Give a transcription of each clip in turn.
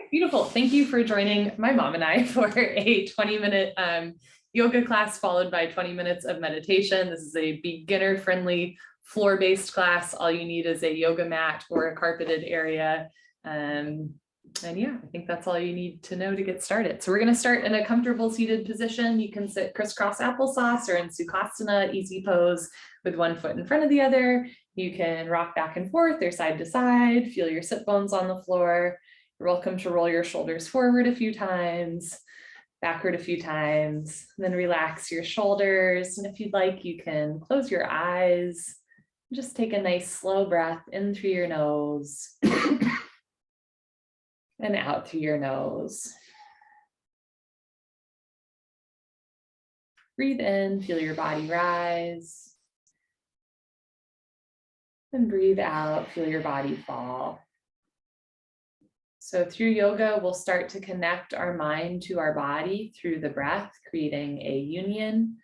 Beautiful. Thank you for joining my mom and I for a 20-minute yoga class followed by 20 minutes of meditation. This is a beginner-friendly floor-based class. All you need is a yoga mat or a carpeted area. And yeah, I think that's all you need to know to get started. So we're going to start in a comfortable seated position. You can sit crisscross applesauce or in Sukhasana, easy pose with one foot in front of the other. You can rock back and forth or side to side, feel your sit bones on the floor. You're welcome to roll your shoulders forward a few times, backward a few times, then relax your shoulders. And if you'd like, you can close your eyes. Just take a nice slow breath in through your nose and out through your nose. Breathe in, feel your body rise. And breathe out, feel your body fall. So through yoga, we'll start to connect our mind to our body through the breath, creating a union.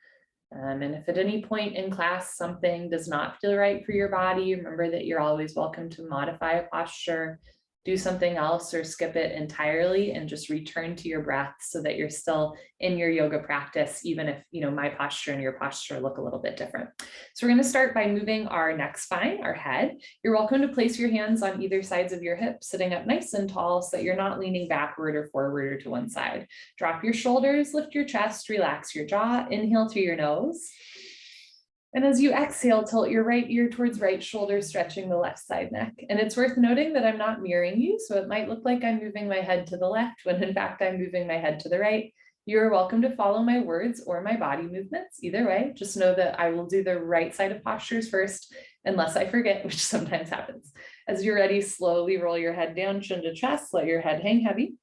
And if at any point in class something does not feel right for your body, remember that you're always welcome to modify a posture, do something else, or skip it entirely and just return to your breath so that you're still in your yoga practice, even if my posture and your posture look a little bit different. So we're going to start by moving our neck spine, our head. You're welcome to place your hands on either sides of your hips, sitting up nice and tall so that you're not leaning backward or forward or to one side. Drop your shoulders, lift your chest, relax your jaw, inhale through your nose. And as you exhale, tilt your right ear towards right shoulder, stretching the left side neck. And it's worth noting that I'm not mirroring you, so it might look like I'm moving my head to the left when in fact I'm moving my head to the right. You're welcome to follow my words or my body movements. Either way, just know that I will do the right side of postures first, unless I forget, which sometimes happens. As you're ready, slowly roll your head down, chin to chest, let your head hang heavy.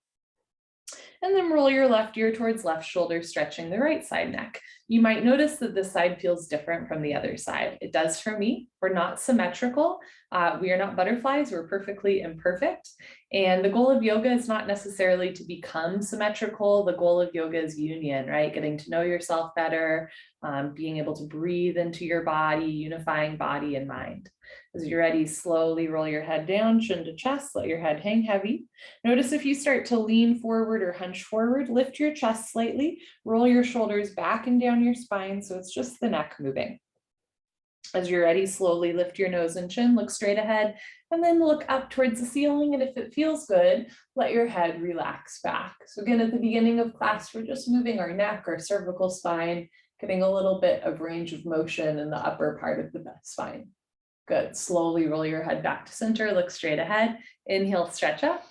And then roll your left ear towards left shoulder, stretching the right side neck. You might notice that this side feels different from the other side. It does for me. We're not symmetrical. We are not butterflies. We're perfectly imperfect. And the goal of yoga is not necessarily to become symmetrical. The goal of yoga is union, right? Getting to know yourself better, being able to breathe into your body, unifying body and mind. As you're ready, slowly roll your head down, chin to chest, let your head hang heavy. Notice if you start to lean forward or hunch forward, lift your chest slightly, roll your shoulders back and down your spine so it's just the neck moving. As you're ready, slowly lift your nose and chin, look straight ahead, and then look up towards the ceiling. And if it feels good, let your head relax back. So again, at the beginning of class, we're just moving our neck, our cervical spine, getting a little bit of range of motion in the upper part of the spine. Good. Slowly roll your head back to center, look straight ahead. Inhale, stretch up.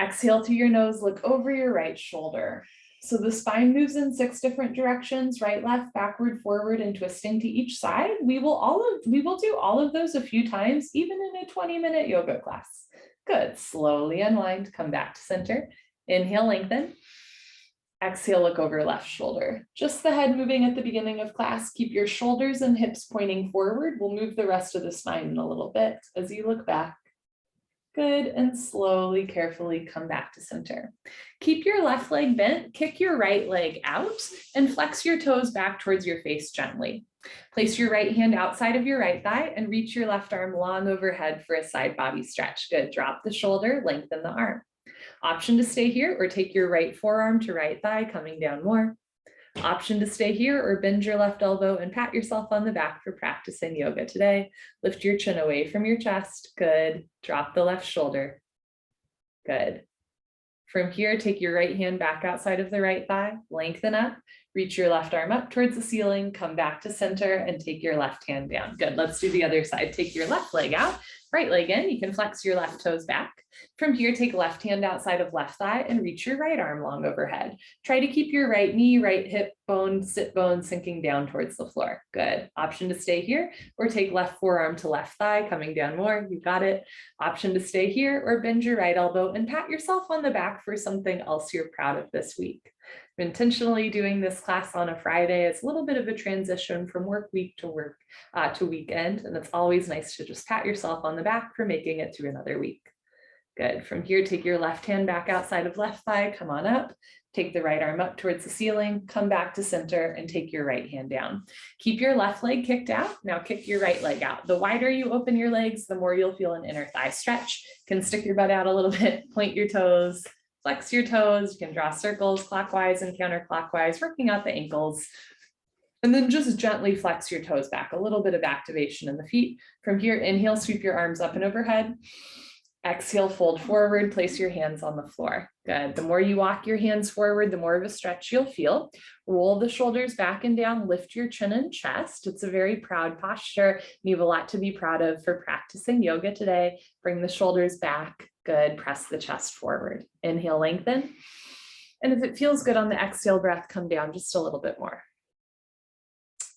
Exhale through your nose, look over your right shoulder. So the spine moves in 6 different directions, right, left, backward, forward, and twisting to each side. We will do all of those a few times, even in a 20-minute yoga class. Good. Slowly unwind, come back to center. Inhale, lengthen. Exhale, look over left shoulder. Just the head moving at the beginning of class. Keep your shoulders and hips pointing forward. We'll move the rest of the spine in a little bit as you look back. Good, and slowly, carefully come back to center. Keep your left leg bent, kick your right leg out, and flex your toes back towards your face gently. Place your right hand outside of your right thigh and reach your left arm long overhead for a side body stretch. Good, drop the shoulder, lengthen the arm. Option to stay here or take your right forearm to right thigh, coming down more. Option to stay here or bend your left elbow and pat yourself on the back for practicing yoga today. Lift your chin away from your chest. Good. Drop the left shoulder. Good. From here, take your right hand back outside of the right thigh, lengthen up, reach your left arm up towards the ceiling, come back to center and take your left hand down. Good. Let's do the other side. Take your left leg out, right leg in. You can flex your left toes back. From here, take left hand outside of left thigh and reach your right arm long overhead. Try to keep your right knee, right hip bone, sit bone sinking down towards the floor. Good. Option to stay here or take left forearm to left thigh, coming down more. You got it. Option to stay here or bend your right elbow and pat yourself on the back for something else you're proud of this week. I'm intentionally doing this class on a Friday. It's a little bit of a transition from work week to weekend, and it's always nice to just pat yourself on the back for making it through another week. Good. From here, take your left hand back outside of left thigh, come on up. Take the right arm up towards the ceiling, come back to center and take your right hand down. Keep your left leg kicked out. Now kick your right leg out. The wider you open your legs, the more you'll feel an inner thigh stretch. You can stick your butt out a little bit, point your toes, flex your toes. You can draw circles clockwise and counterclockwise, working out the ankles. And then just gently flex your toes back, a little bit of activation in the feet. From here, inhale, sweep your arms up and overhead. Exhale, fold forward, place your hands on the floor. Good. The more you walk your hands forward, the more of a stretch you'll feel. Roll the shoulders back and down, lift your chin and chest. It's a very proud posture. You have a lot to be proud of for practicing yoga today. Bring the shoulders back. Good. Press the chest forward. Inhale, lengthen. And if it feels good on the exhale breath, come down just a little bit more.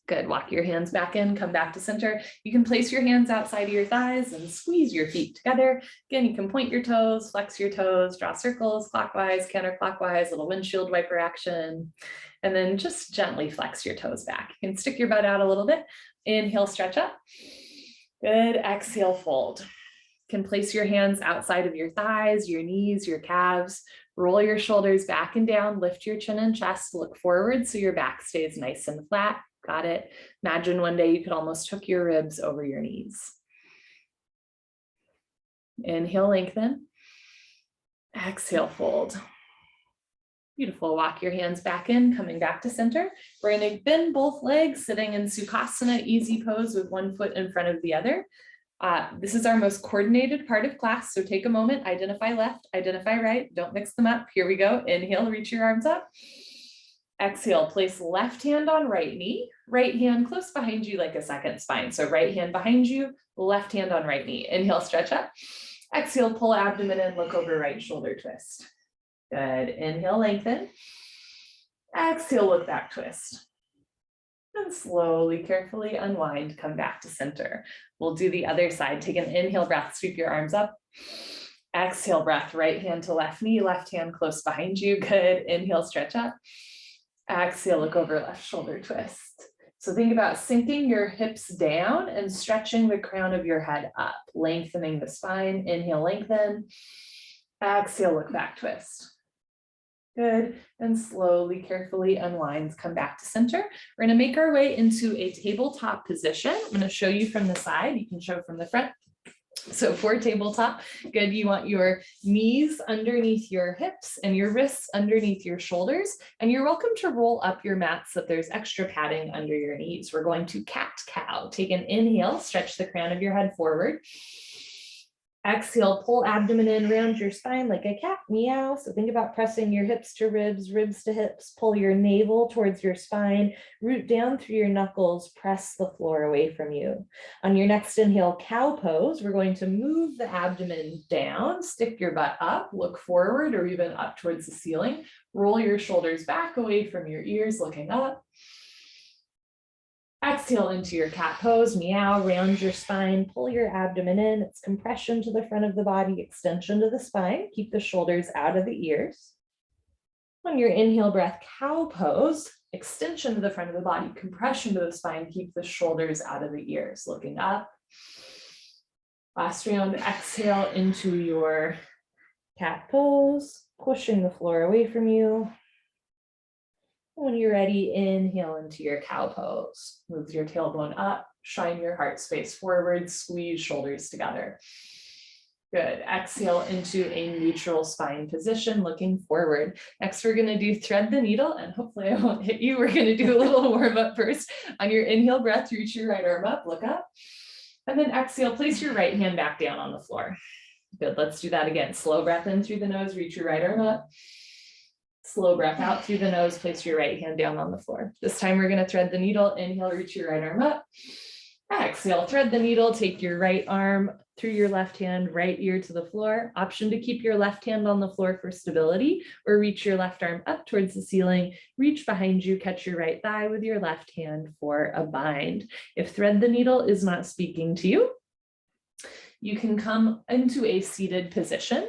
Good. Walk your hands back in, come back to center. You can place your hands outside of your thighs and squeeze your feet together. Again, you can point your toes, flex your toes, draw circles clockwise, counterclockwise, little windshield wiper action. And then just gently flex your toes back. You can stick your butt out a little bit. Inhale, stretch up. Good. Exhale, fold. You can place your hands outside of your thighs, your knees, your calves. Roll your shoulders back and down, lift your chin and chest, look forward so your back stays nice and flat. Got it. Imagine one day you could almost hook your ribs over your knees. Inhale, lengthen. Exhale, fold. Beautiful. Walk your hands back in, coming back to center. We're going to bend both legs, sitting in Sukhasana, easy pose with one foot in front of the other. This is our most coordinated part of class. So take a moment, identify left, identify right. Don't mix them up. Here we go. Inhale, reach your arms up. Exhale, place left hand on right knee, right hand close behind you like a second spine. So right hand behind you, left hand on right knee. Inhale, stretch up. Exhale, pull abdomen in, look over right shoulder twist. Good. Inhale, lengthen. Exhale, look back, twist. And slowly, carefully unwind, come back to center. We'll do the other side. Take an inhale breath, sweep your arms up. Exhale breath, right hand to left knee, left hand close behind you. Good. Inhale, stretch up. Exhale, look over left shoulder twist. So think about sinking your hips down and stretching the crown of your head up, lengthening the spine. Inhale, lengthen. Exhale, look back, twist. Good. And slowly, carefully unwind, come back to center. We're going to make our way into a tabletop position. I'm going to show you from the side. You can show from the front. So for tabletop, good, you want your knees underneath your hips and your wrists underneath your shoulders. And you're welcome to roll up your mat so that there's extra padding under your knees. We're going to cat-cow. Take an inhale, stretch the crown of your head forward. Exhale, pull abdomen in, round your spine like a cat, meow. So think about pressing your hips to ribs, ribs to hips, pull your navel towards your spine, root down through your knuckles, press the floor away from you. On your next inhale, cow pose, we're going to move the abdomen down, stick your butt up, look forward or even up towards the ceiling, roll your shoulders back away from your ears, looking up. Exhale into your cat pose, meow, round your spine, pull your abdomen in. It's compression to the front of the body, extension to the spine. Keep the shoulders out of the ears. On your inhale breath, cow pose, extension to the front of the body, compression to the spine. Keep the shoulders out of the ears, looking up. Last round, exhale into your cat pose, pushing the floor away from you. When you're ready, inhale into your cow pose. Move your tailbone up, shine your heart space forward, squeeze shoulders together. Good. Exhale into a neutral spine position, looking forward. Next, we're going to do thread the needle, and hopefully I won't hit you. We're going to do a little warm up first. On your inhale breath, reach your right arm up, look up. And then exhale, place your right hand back down on the floor. Good. Let's do that again. Slow breath in through the nose, reach your right arm up. Slow breath out through the nose, place your right hand down on the floor. This time we're going to thread the needle. Inhale, reach your right arm up. Exhale, thread the needle, take your right arm through your left hand, right ear to the floor. Option to keep your left hand on the floor for stability, or reach your left arm up towards the ceiling, reach behind you, catch your right thigh with your left hand for a bind. If thread the needle is not speaking to you, you can come into a seated position.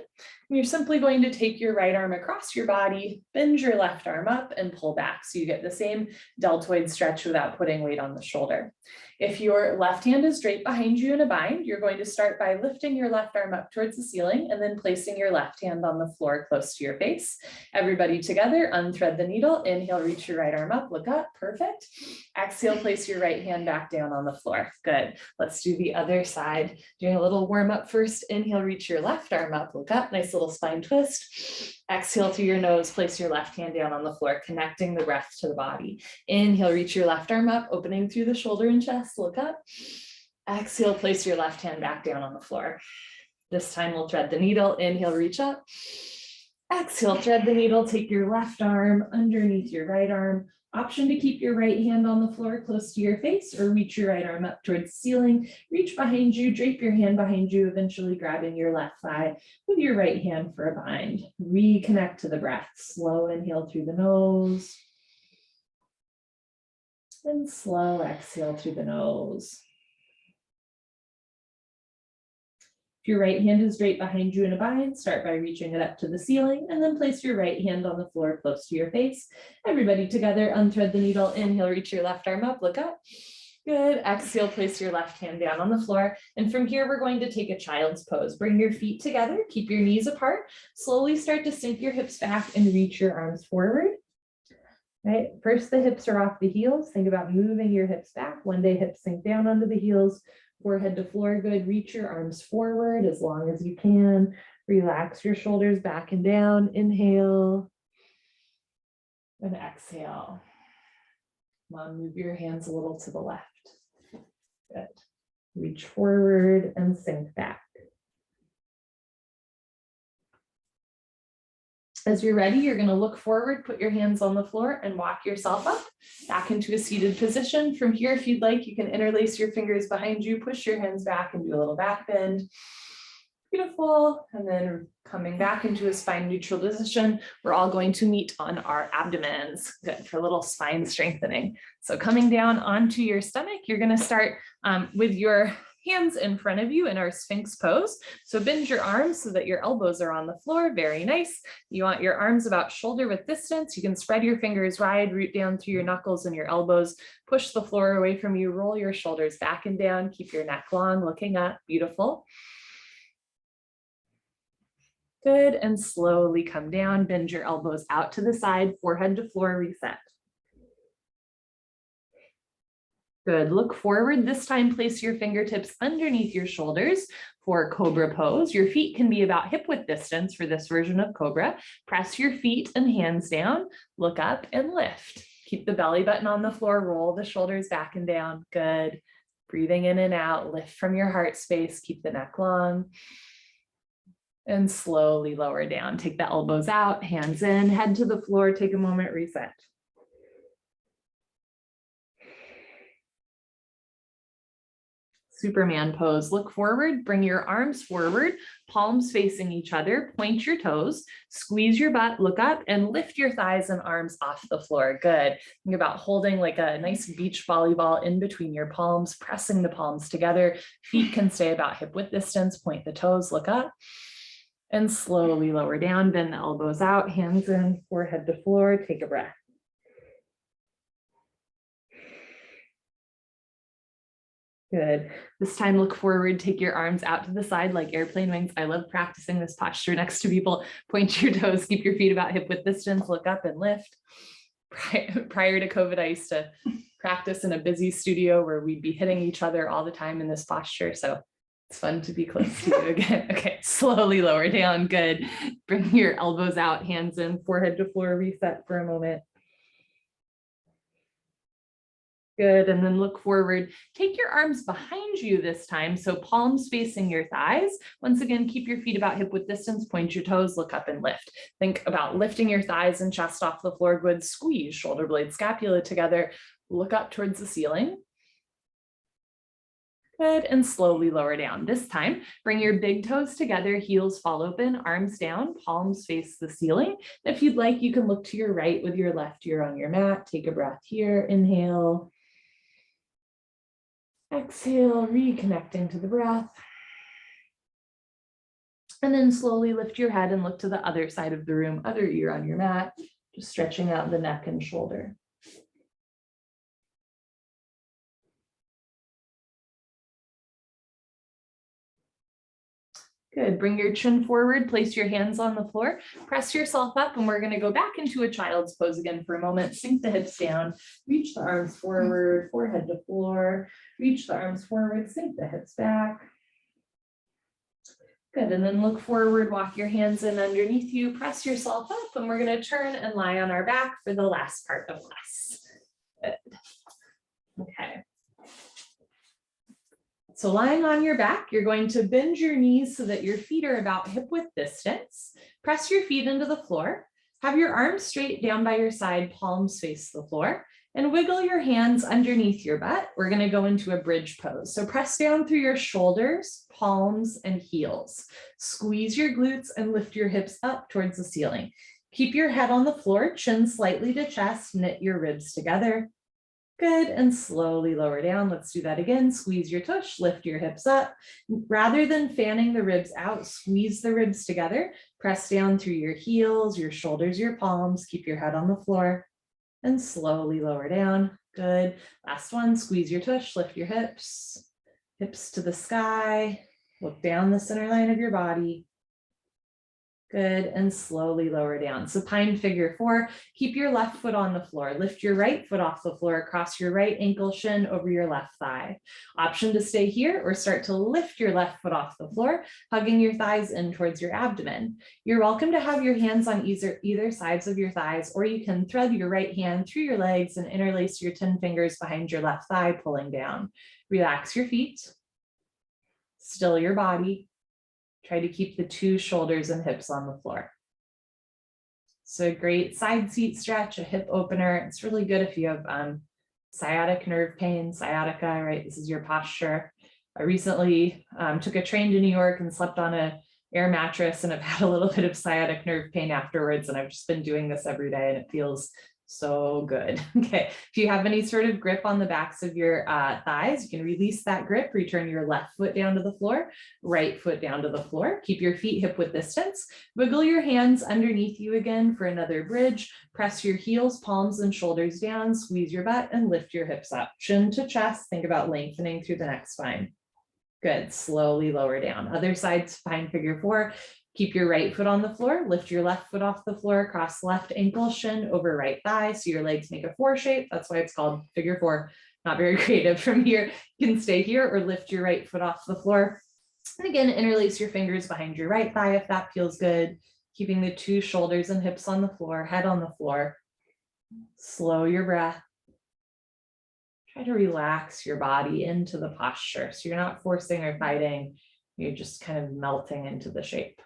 You're simply going to take your right arm across your body, bend your left arm up and pull back. So you get the same deltoid stretch without putting weight on the shoulder. If your left hand is straight behind you in a bind, you're going to start by lifting your left arm up towards the ceiling and then placing your left hand on the floor close to your face. Everybody together, unthread the needle. Inhale, reach your right arm up, look up, perfect. Exhale, place your right hand back down on the floor. Good. Let's do the other side. Doing a little warm up first. Inhale, reach your left arm up, look up, nice little spine twist. Exhale through your nose, place your left hand down on the floor, connecting the breath to the body. Inhale, reach your left arm up, opening through the shoulder and chest, look up. Exhale, place your left hand back down on the floor. This time we'll thread the needle. Inhale, reach up. Exhale, thread the needle, take your left arm underneath your right arm. Option to keep your right hand on the floor close to your face or reach your right arm up towards the ceiling. Reach behind you, drape your hand behind you, eventually grabbing your left thigh with your right hand for a bind. Reconnect to the breath. Slow inhale through the nose. And slow exhale through the nose. If your right hand is straight behind you in a bind, start by reaching it up to the ceiling and then place your right hand on the floor close to your face. Everybody together, unthread the needle. Inhale, reach your left arm up, look up. Good. Exhale, place your left hand down on the floor. And from here, we're going to take a child's pose. Bring your feet together, keep your knees apart. Slowly start to sink your hips back and reach your arms forward. Right. First, the hips are off the heels. Think about moving your hips back. One day, hips sink down onto the heels. Forehead to floor, good. Reach your arms forward as long as you can. Relax your shoulders back and down. Inhale and exhale. Come on, move your hands a little to the left. Good. Reach forward and sink back. As you're ready, you're going to look forward, put your hands on the floor and walk yourself up back into a seated position. From here, if you'd like, you can interlace your fingers behind you, push your hands back and do a little back bend. Beautiful. And then coming back into a spine neutral position, we're all going to meet on our abdomens. Good for a little spine strengthening. So coming down onto your stomach, you're going to start with your hands in front of you in our Sphinx pose. So bend your arms so that your elbows are on the floor. Very nice. You want your arms about shoulder width distance. You can spread your fingers wide, root down through your knuckles and your elbows. Push the floor away from you. Roll your shoulders back and down. Keep your neck long, looking up. Beautiful. Good. And slowly come down. Bend your elbows out to the side, forehead to floor, reset. Good. Look forward. This time, place your fingertips underneath your shoulders for Cobra Pose. Your feet can be about hip width distance for this version of Cobra. Press your feet and hands down. Look up and lift. Keep the belly button on the floor. Roll the shoulders back and down. Good. Breathing in and out. Lift from your heart space. Keep the neck long. And slowly lower down. Take the elbows out, hands in, head to the floor. Take a moment, reset. Superman pose. Look forward, bring your arms forward, palms facing each other, point your toes, squeeze your butt, look up and lift your thighs and arms off the floor. Good. Think about holding like a nice beach volleyball in between your palms, pressing the palms together. Feet can stay about hip width distance, point the toes, look up and slowly lower down, bend the elbows out, hands in, forehead to floor, take a breath. Good. This time, look forward, take your arms out to the side like airplane wings. I love practicing this posture next to people. Point your toes, keep your feet about hip width distance, look up and lift. Prior to COVID, I used to practice in a busy studio where we'd be hitting each other all the time in this posture. So it's fun to be close to you again. Okay, slowly lower down. Good. Bring your elbows out, hands in, forehead to floor, reset for a moment. Good, and then look forward. Take your arms behind you this time, so palms facing your thighs. Once again, keep your feet about hip width distance, point your toes, look up and lift. Think about lifting your thighs and chest off the floor. Good, squeeze shoulder blade, scapula together, look up towards the ceiling. Good, and slowly lower down. This time, bring your big toes together, heels fall open, arms down, palms face the ceiling. If you'd like, you can look to your right with your left ear on your mat. Take a breath here, inhale. Exhale, reconnecting to the breath. And then slowly lift your head and look to the other side of the room, other ear on your mat, just stretching out the neck and shoulder. Good, bring your chin forward, place your hands on the floor, press yourself up, and we're gonna go back into a child's pose again for a moment. Sink the hips down, reach the arms forward, forehead to floor, reach the arms forward, sink the hips back. Good, and then look forward, walk your hands in underneath you, press yourself up, and we're gonna turn and lie on our back for the last part of class. Good, okay. So lying on your back, you're going to bend your knees so that your feet are about hip width distance. Press your feet into the floor. Have your arms straight down by your side, palms face the floor, and wiggle your hands underneath your butt. We're going to go into a bridge pose. So press down through your shoulders, palms, and heels. Squeeze your glutes and lift your hips up towards the ceiling. Keep your head on the floor, chin slightly to chest, knit your ribs together. Good, and slowly lower down. Let's do that again. Squeeze your tush, lift your hips up. Rather than fanning the ribs out, squeeze the ribs together. Press down through your heels, your shoulders, your palms. Keep your head on the floor and slowly lower down. Good. Last one, squeeze your tush, lift your hips. Hips to the sky. Look down the center line of your body. Good, and slowly lower down. Supine figure 4, keep your left foot on the floor. Lift your right foot off the floor, across your right ankle shin over your left thigh. Option to stay here or start to lift your left foot off the floor, hugging your thighs in towards your abdomen. You're welcome to have your hands on either sides of your thighs, or you can thread your right hand through your legs and interlace your 10 fingers behind your left thigh, pulling down. Relax your feet, still your body. Try to keep the 2 shoulders and hips on the floor. So a great side seat stretch, a hip opener. It's really good if you have sciatic nerve pain, sciatica, right? This is your posture. I recently took a train to New York and slept on an air mattress, and I've had a little bit of sciatic nerve pain afterwards, and I've just been doing this every day, and it feels so good. Okay, if you have any sort of grip on the backs of your thighs, you can release that grip, return your left foot down to the floor, right foot down to the floor. Keep your feet hip width distance. Wiggle your hands underneath you again for another bridge. Press your heels, palms, and shoulders down. Squeeze your butt and lift your hips up. Chin to chest. Think about lengthening through the neck spine. Good. Slowly lower down. Other side, supine figure 4. Keep your right foot on the floor, lift your left foot off the floor, cross left ankle shin over right thigh, so your legs make a 4 shape. That's why it's called figure 4. Not very creative. From here, you can stay here or lift your right foot off the floor. And again, interlace your fingers behind your right thigh if that feels good. Keeping the 2 shoulders and hips on the floor, head on the floor. Slow your breath. Try to relax your body into the posture. So you're not forcing or fighting. You're just kind of melting into the shape.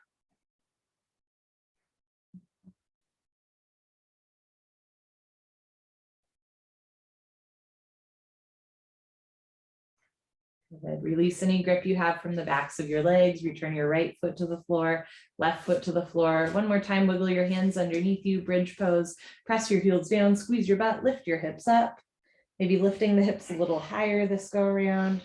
Good. Release any grip you have from the backs of your legs. Return your right foot to the floor, left foot to the floor. One more time, wiggle your hands underneath you, bridge pose. Press your heels down, squeeze your butt, lift your hips up. Maybe lifting the hips a little higher this go around.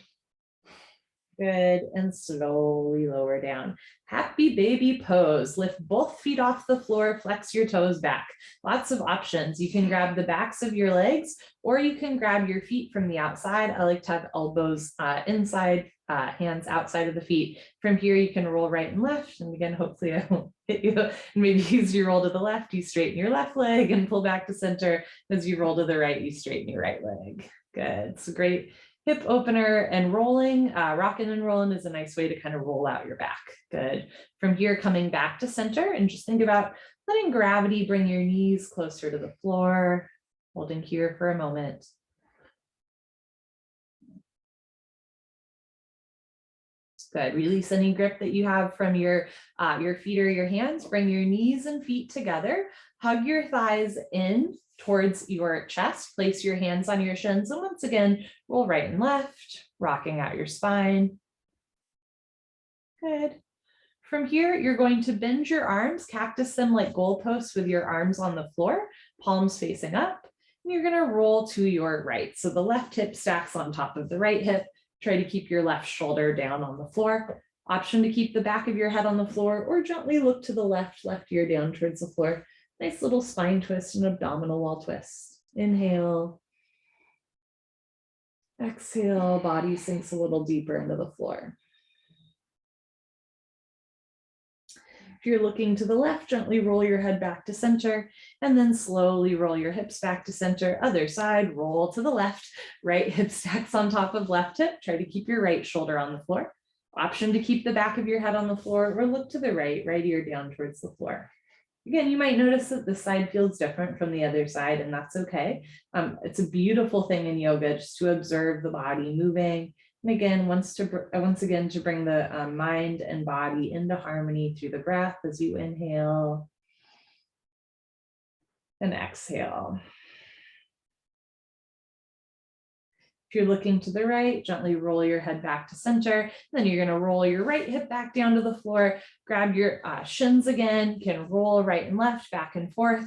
Good, and slowly lower down. Happy baby pose. Lift both feet off the floor, flex your toes back. Lots of options. You can grab the backs of your legs, or you can grab your feet from the outside. I like to have elbows inside, hands outside of the feet. From here, you can roll right and left. And again, hopefully I won't hit you. And maybe as you roll to the left, you straighten your left leg and pull back to center. As you roll to the right, you straighten your right leg. Good, it's a great hip opener. And rolling, rocking and rolling is a nice way to kind of roll out your back. Good. From here, coming back to center, and just think about letting gravity bring your knees closer to the floor, holding here for a moment. Good. Release any grip that you have from your feet or your hands. Bring your knees and feet together. Hug your thighs in towards your chest. Place your hands on your shins. And once again, roll right and left, rocking out your spine. Good. From here, you're going to bend your arms, cactus them like goalposts with your arms on the floor, palms facing up. And you're going to roll to your right. So the left hip stacks on top of the right hip. Try to keep your left shoulder down on the floor. Option to keep the back of your head on the floor or gently look to the left ear down towards the floor. Nice little spine twist and abdominal wall twist. Inhale. Exhale, body sinks a little deeper into the floor. If you're looking to the left, gently roll your head back to center and then slowly roll your hips back to center. Other side, roll to the left, right hip stacks on top of left hip. Try to keep your right shoulder on the floor. Option to keep the back of your head on the floor or look to the right ear down towards the floor. Again, you might notice that this side feels different from the other side, and that's okay. It's a beautiful thing in yoga just to observe the body moving. And again, once again, to bring the mind and body into harmony through the breath as you inhale and exhale. If you're looking to the right, gently roll your head back to center. Then you're going to roll your right hip back down to the floor. Grab your shins again. You can roll right and left, back and forth.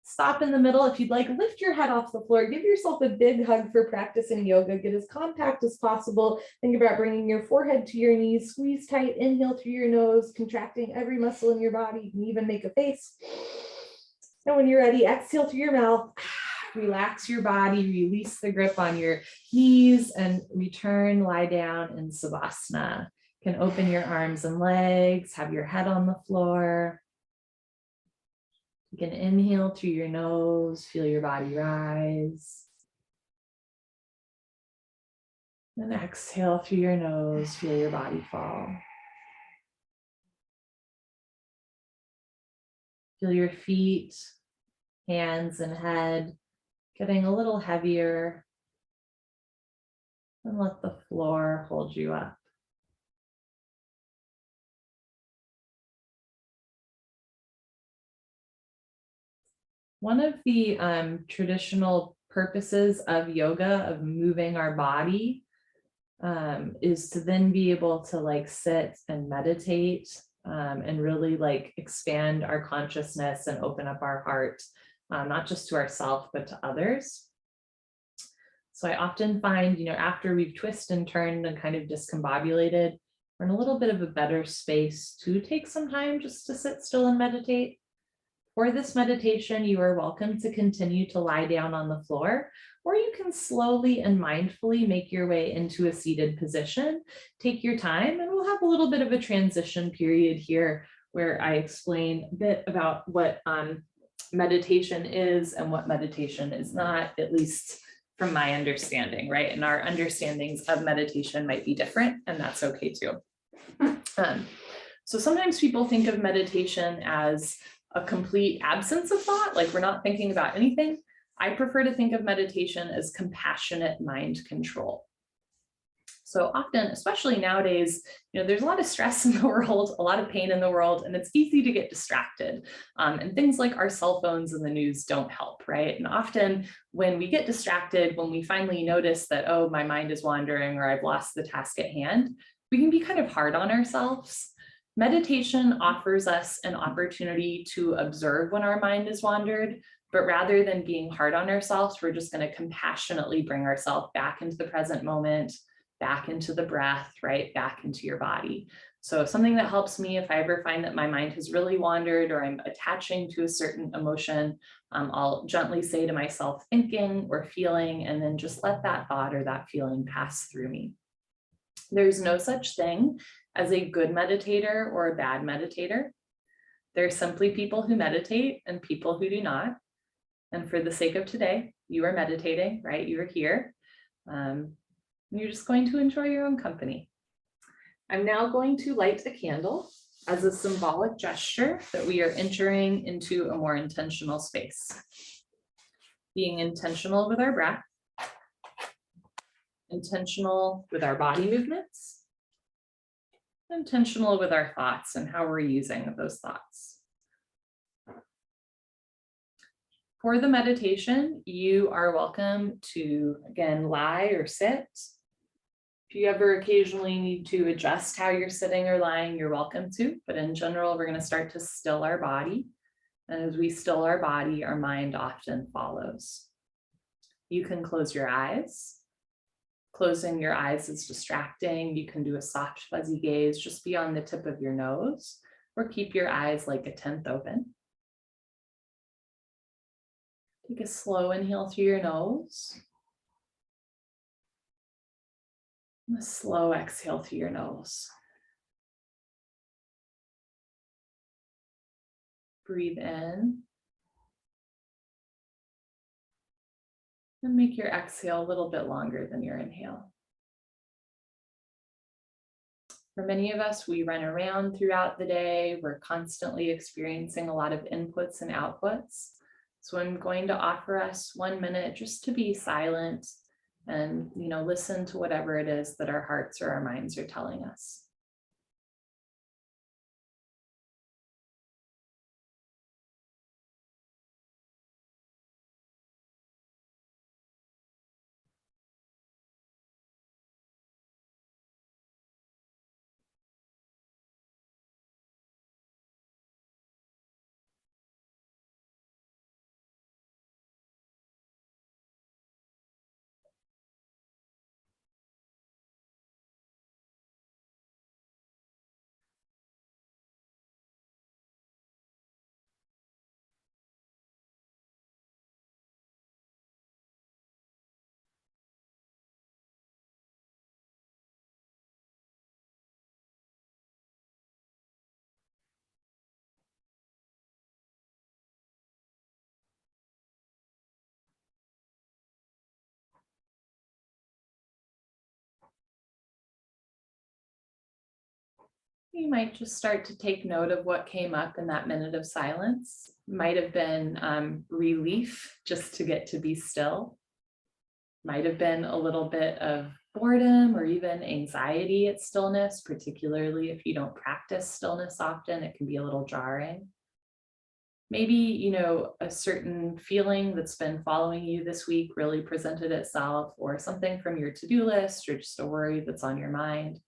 Stop in the middle. If you'd like, lift your head off the floor. Give yourself a big hug for practicing yoga. Get as compact as possible. Think about bringing your forehead to your knees. Squeeze tight. Inhale through your nose, contracting every muscle in your body. You can even make a face. And when you're ready, exhale through your mouth. Relax your body, release the grip on your knees and return, lie down in Savasana. You can open your arms and legs, have your head on the floor. You can inhale through your nose, feel your body rise. And exhale through your nose, feel your body fall. Feel your feet, hands, and head getting a little heavier, and let the floor hold you up. One of the traditional purposes of yoga, of moving our body, is to then be able to sit and meditate and really expand our consciousness and open up our heart. Not just to ourselves, but to others. So I often find, after we've twisted and turned and kind of discombobulated, we're in a little bit of a better space to take some time just to sit still and meditate. For this meditation, you are welcome to continue to lie down on the floor, or you can slowly and mindfully make your way into a seated position. Take your time, and we'll have a little bit of a transition period here where I explain a bit about what meditation is and what meditation is not, at least from my understanding, right? And our understandings of meditation might be different, and that's okay too. So sometimes people think of meditation as a complete absence of thought, like we're not thinking about anything. I prefer to think of meditation as compassionate mind control. So often, especially nowadays, there's a lot of stress in the world, a lot of pain in the world, and it's easy to get distracted. And things like our cell phones and the news don't help, right? And often when we get distracted, when we finally notice that, oh, my mind is wandering or I've lost the task at hand, we can be kind of hard on ourselves. Meditation offers us an opportunity to observe when our mind is wandered, but rather than being hard on ourselves, we're just going to compassionately bring ourselves back into the present moment, back into the breath, right? Back into your body. So something that helps me if I ever find that my mind has really wandered or I'm attaching to a certain emotion, I'll gently say to myself, thinking or feeling, and then just let that thought or that feeling pass through me. There's no such thing as a good meditator or a bad meditator. There's simply people who meditate and people who do not. And for the sake of today, you are meditating, right? You are here. You're just going to enjoy your own company. I'm now going to light a candle as a symbolic gesture that we are entering into a more intentional space. Being intentional with our breath, intentional with our body movements, intentional with our thoughts and how we're using those thoughts. For the meditation, you are welcome to, again, lie or sit. If you ever occasionally need to adjust how you're sitting or lying, you're welcome to, but in general, we're going to start to still our body. And as we still our body, our mind often follows. You can close your eyes, closing your eyes is distracting, you can do a soft fuzzy gaze, just be on the tip of your nose, or keep your eyes like a 10th open. Take a slow inhale through your nose. And a slow exhale through your nose. Breathe in. And make your exhale a little bit longer than your inhale. For many of us, we run around throughout the day. We're constantly experiencing a lot of inputs and outputs. So I'm going to offer us 1 minute just to be silent and, listen to whatever it is that our hearts or our minds are telling us. You might just start to take note of what came up in that minute of silence. Might have been relief just to get to be still. Might have been a little bit of boredom or even anxiety at stillness, particularly if you don't practice stillness often, it can be a little jarring. Maybe, a certain feeling that's been following you this week really presented itself, or something from your to-do list, or just a worry that's on your mind.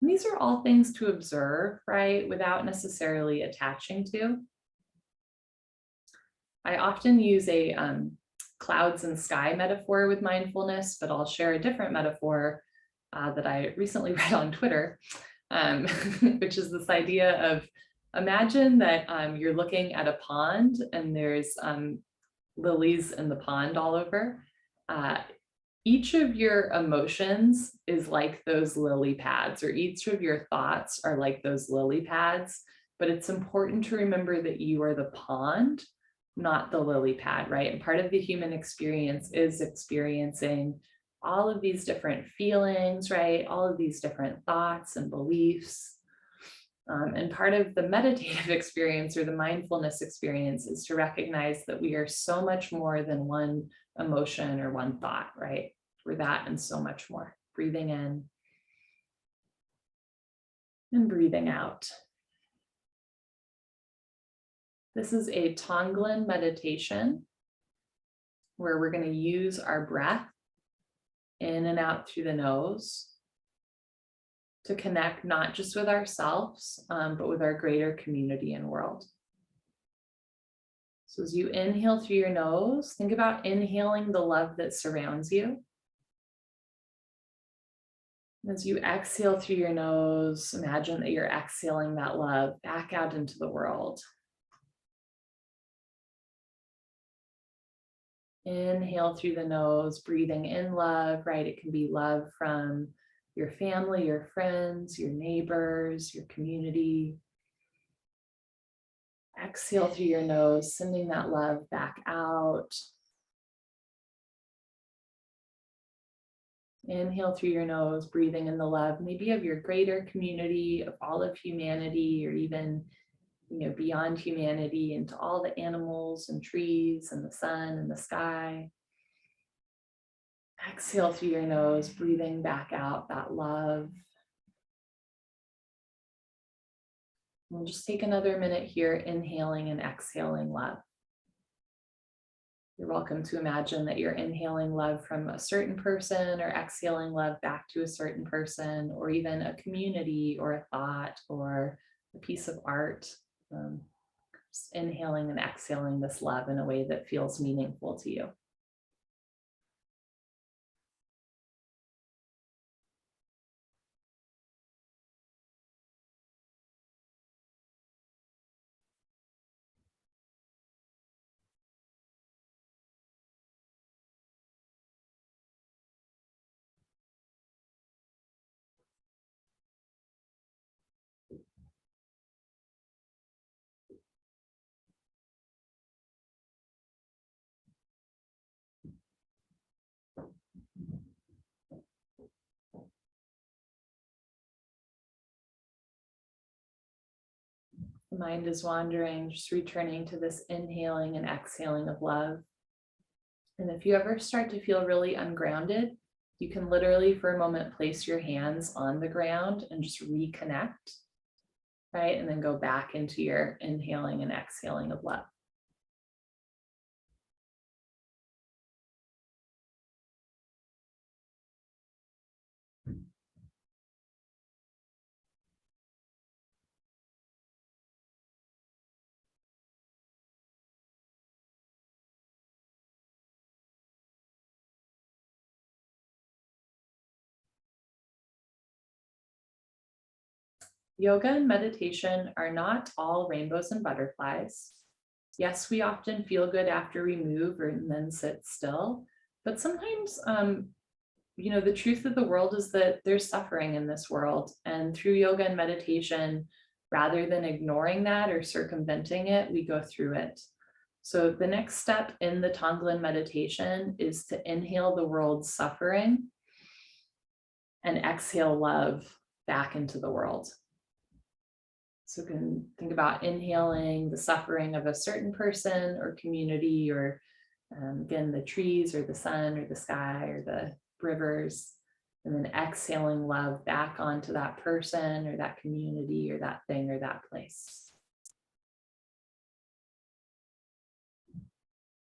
And these are all things to observe, right, without necessarily attaching to. I often use a clouds and sky metaphor with mindfulness, but I'll share a different metaphor that I recently read on Twitter, which is this idea of, imagine that you're looking at a pond and there's lilies in the pond all over. Each of your emotions is like those lily pads, or each of your thoughts are like those lily pads, but it's important to remember that you are the pond, not the lily pad, right? And part of the human experience is experiencing all of these different feelings, right? All of these different thoughts and beliefs. And part of the meditative experience or the mindfulness experience is to recognize that we are so much more than one emotion or one thought, right? We're that and so much more. Breathing in and breathing out. This is a Tonglen meditation where we're going to use our breath in and out through the nose to connect not just with ourselves, but with our greater community and world. So as you inhale through your nose, think about inhaling the love that surrounds you. As you exhale through your nose, imagine that you're exhaling that love back out into the world. Inhale through the nose, breathing in love, right? It can be love from your family, your friends, your neighbors, your community. Exhale through your nose, sending that love back out. Inhale through your nose, breathing in the love, maybe of your greater community, of all of humanity, or even, beyond humanity, into all the animals and trees and the sun and the sky. Exhale through your nose, breathing back out that love. We'll just take another minute here, inhaling and exhaling love. You're welcome to imagine that you're inhaling love from a certain person or exhaling love back to a certain person, or even a community or a thought or a piece of art. Just inhaling and exhaling this love in a way that feels meaningful to you. The mind is wandering, just returning to this inhaling and exhaling of love. And if you ever start to feel really ungrounded, you can literally for a moment place your hands on the ground and just reconnect, right? And then go back into your inhaling and exhaling of love. Yoga and meditation are not all rainbows and butterflies. Yes, we often feel good after we move and then sit still, but sometimes, the truth of the world is that there's suffering in this world. And through yoga and meditation, rather than ignoring that or circumventing it, we go through it. So the next step in the Tonglen meditation is to inhale the world's suffering and exhale love back into the world. So you can think about inhaling the suffering of a certain person or community, or again, the trees or the sun or the sky or the rivers, and then exhaling love back onto that person or that community or that thing or that place.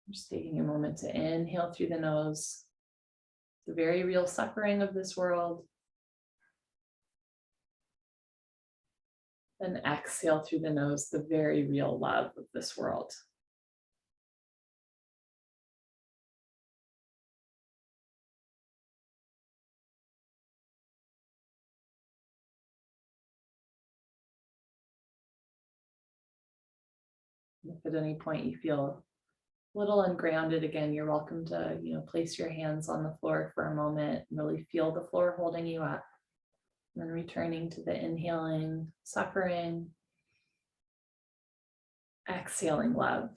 Just taking a moment to inhale through the nose, the very real suffering of this world. And exhale through the nose, the very real love of this world. If at any point you feel a little ungrounded, again, you're welcome to, place your hands on the floor for a moment and really feel the floor holding you up. And then returning to the inhaling suffering, exhaling love.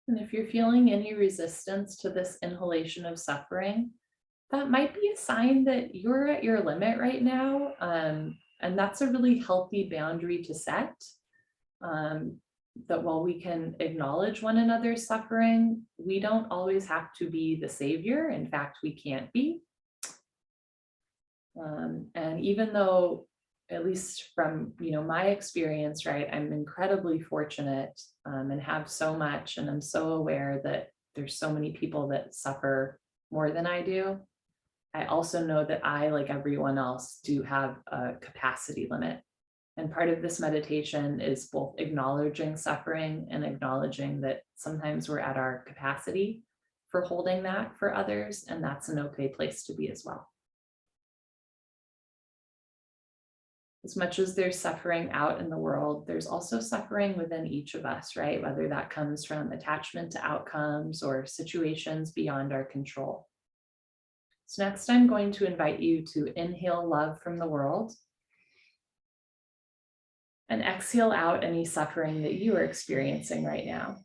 And if you're feeling any resistance to this inhalation of suffering, that might be a sign that you're at your limit right now. And that's a really healthy boundary to set. That while we can acknowledge one another's suffering, we don't always have to be the savior. In fact, we can't be. And even though, at least from my experience, right, I'm incredibly fortunate and have so much, and I'm so aware that there's so many people that suffer more than I do. I also know that I, like everyone else, do have a capacity limit. And part of this meditation is both acknowledging suffering and acknowledging that sometimes we're at our capacity for holding that for others, and that's an okay place to be as well. As much as there's suffering out in the world, there's also suffering within each of us, right? Whether that comes from attachment to outcomes or situations beyond our control. So next, I'm going to invite you to inhale love from the world and exhale out any suffering that you are experiencing right now.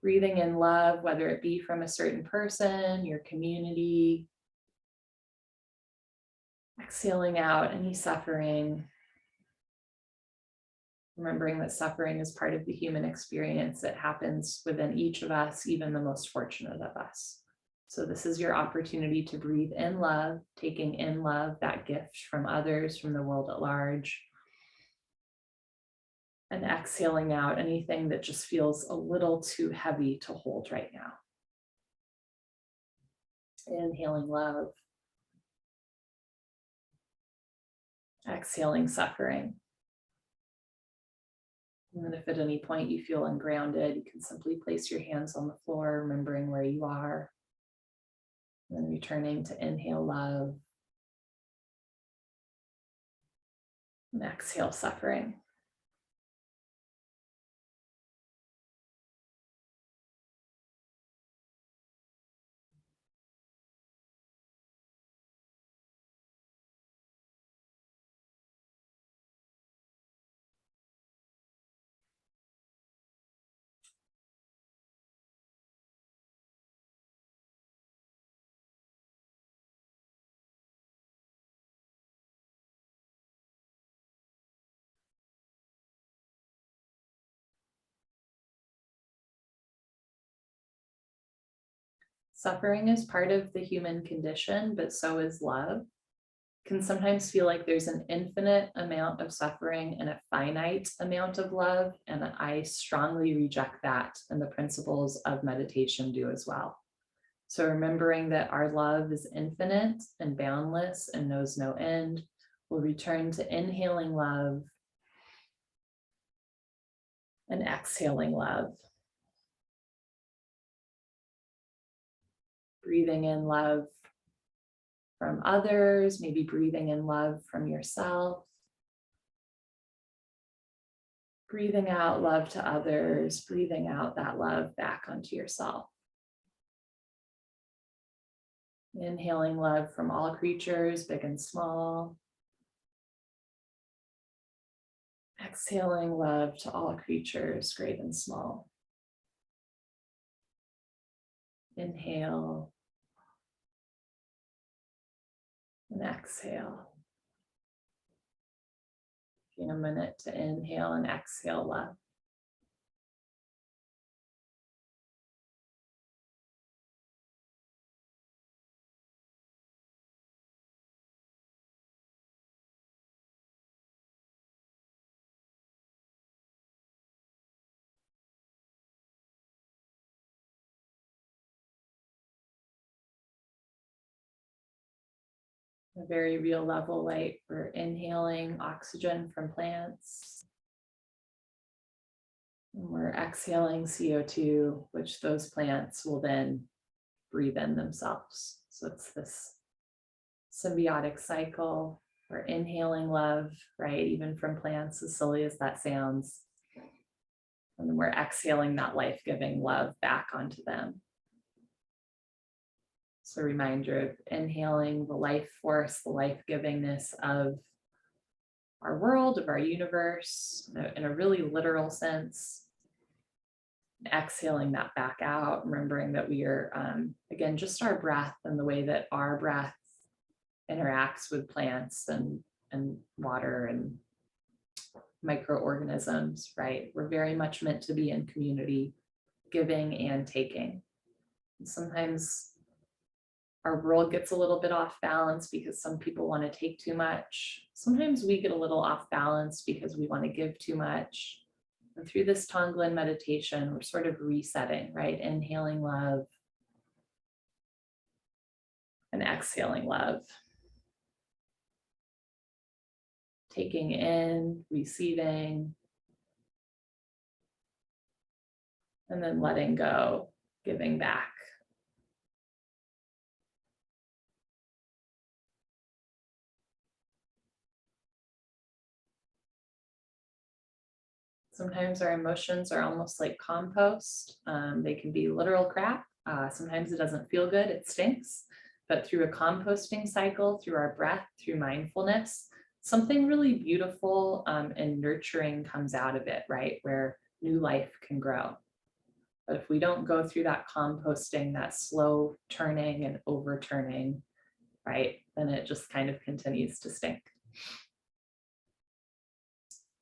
Breathing in love, whether it be from a certain person, your community. Exhaling out any suffering. Remembering that suffering is part of the human experience that happens within each of us, even the most fortunate of us. So this is your opportunity to breathe in love, taking in love, that gift from others, from the world at large. And exhaling out anything that just feels a little too heavy to hold right now. Inhaling love. Exhaling suffering. And then if at any point you feel ungrounded, you can simply place your hands on the floor, remembering where you are. And then returning to inhale love. And exhale suffering. Suffering is part of the human condition, but so is love. Can sometimes feel like there's an infinite amount of suffering and a finite amount of love. And I strongly reject that. And the principles of meditation do as well. So remembering that our love is infinite and boundless and knows no end, we'll return to inhaling love and exhaling love. Breathing in love from others, maybe breathing in love from yourself. Breathing out love to others, breathing out that love back onto yourself. Inhaling love from all creatures, big and small. Exhaling love to all creatures, great and small. Inhale and exhale. Taking a minute to inhale and exhale love. A very real level light for inhaling oxygen from plants. And we're exhaling CO2, which those plants will then breathe in themselves. So it's this symbiotic cycle. We're inhaling love, right? Even from plants, as silly as that sounds. And then we're exhaling that life-giving love back onto them. So a reminder of inhaling the life force, the life-givingness of our world, of our universe, in a really literal sense. Exhaling that back out, remembering that we are, again, just our breath and the way that our breath interacts with plants and water and microorganisms, right? We're very much meant to be in community, giving and taking. And sometimes our world gets a little bit off balance because some people want to take too much. Sometimes we get a little off balance because we want to give too much. And through this Tonglen meditation, we're sort of resetting, right? Inhaling love and exhaling love. Taking in, receiving, and then letting go, giving back. Sometimes our emotions are almost like compost. They can be literal crap. Sometimes it doesn't feel good, it stinks. But through a composting cycle, through our breath, through mindfulness, something really beautiful and nurturing comes out of it, right? Where new life can grow. But if we don't go through that composting, that slow turning and overturning, right, then it just kind of continues to stink.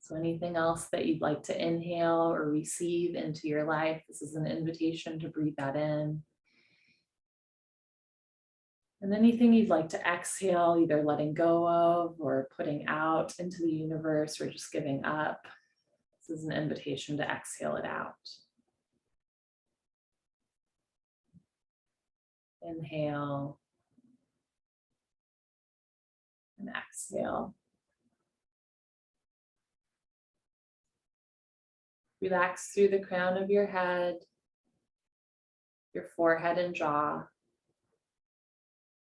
So anything else that you'd like to inhale or receive into your life, this is an invitation to breathe that in. And anything you'd like to exhale, either letting go of or putting out into the universe or just giving up, this is an invitation to exhale it out. Inhale and exhale. Relax through the crown of your head, your forehead and jaw.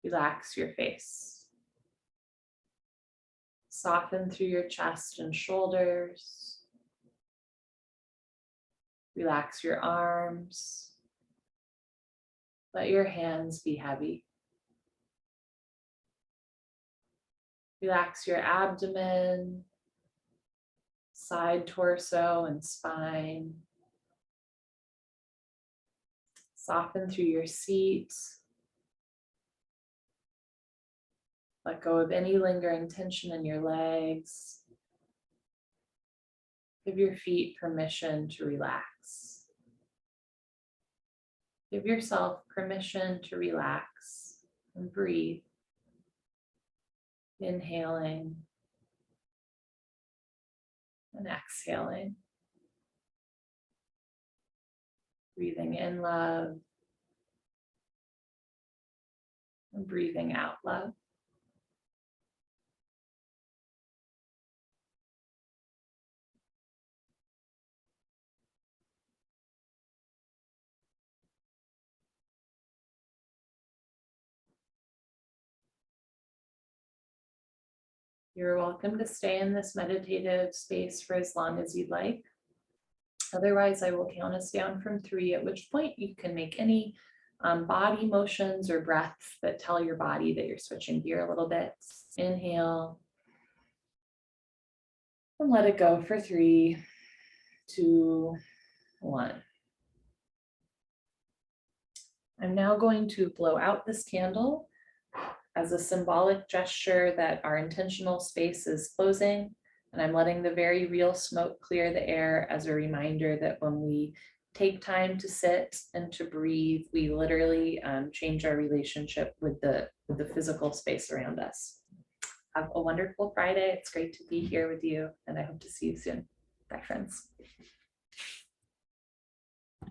Relax your face. Soften through your chest and shoulders. Relax your arms. Let your hands be heavy. Relax your abdomen, side torso and spine. Soften through your seat. Let go of any lingering tension in your legs. Give your feet permission to relax. Give yourself permission to relax and breathe. Inhaling and exhaling. Breathing in love and breathing out love. You're welcome to stay in this meditative space for as long as you'd like. Otherwise, I will count us down from 3, at which point you can make any body motions or breaths that tell your body that you're switching gear a little bit. Inhale and let it go for 3, 2, 1. I'm now going to blow out this candle as a symbolic gesture that our intentional space is closing, and I'm letting the very real smoke clear the air as a reminder that when we take time to sit and to breathe, we literally change our relationship with the physical space around us. Have a wonderful Friday. It's great to be here with you, and I hope to see you soon. Bye, friends.